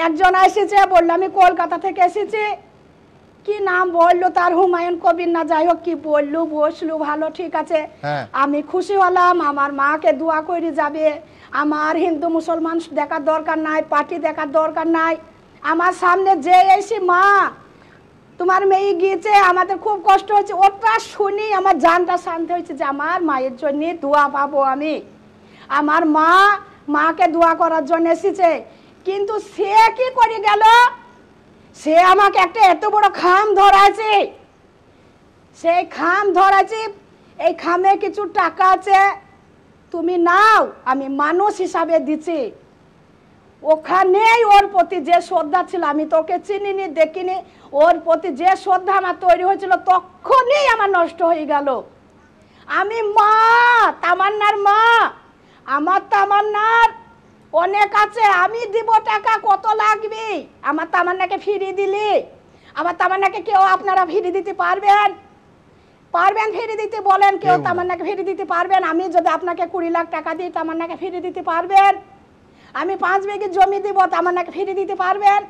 একজন এসেছে, বললো আমি কলকাতা থেকে এসেছি। কি নাম বললো তার, হুমায়ুন কবির না যাই হোক কি বললো, বসলো, ভালো ঠিক আছে। আমি খুশি হলাম, আমার মাকে দোয়া করে যাবে। আমার হিন্দু মুসলমান দেখার দরকার নাই, পার্টি দেখার দরকার নাই। আমার সামনে যে এসে মা তোমার মেয়ে গিয়েছে, আমাদের খুব কষ্ট হচ্ছে, ওটা শুনি আমার জানটা শান্ত হয়েছে যে আমার মায়ের জন্য দোয়া পাবো আমি। আমার মাকে দোয়া করার জন্য এসেছে। কিন্তু সে কি করে গেল, সে আমাকে একটা এত বড় খাম ধরাছে। সেই খাম ধরাছি, এই খামে কিছু টাকা আছে, তুমি নাও, আমি মানুষ হিসাবে দিচ্ছি। ওখানেই ওর প্রতি যে শ্রদ্ধা ছিল, আমি তোকে চিনিনি দেখিনি, ওর প্রতি যে শ্রদ্ধা আমার তৈরি হয়েছিল তখনই আমার নষ্ট হয়ে গেল। আমি মা, তামান্নার মা, আমার তামান্নার অনেক আছে, আমি দিব টাকা, কত লাগবে? আমার তামান্নাকে ফিরিয়ে দিলি, আমার তামান্নাকে কেউ আপনারা ফিরিয়ে দিতে পারবেন? পারবেন ফিরিয়ে দিতে? বলেন কেউ তামান্নাকে ফিরিয়ে দিতে পারবেন? আমি যদি আপনাকে 20 লাখ টাকা দিই, তামান্নাকে ফিরিয়ে দিতে পারবেন? আমি 5 বিঘে জমি দিব, তামান্নাকে ফিরিয়ে দিতে পারবেন?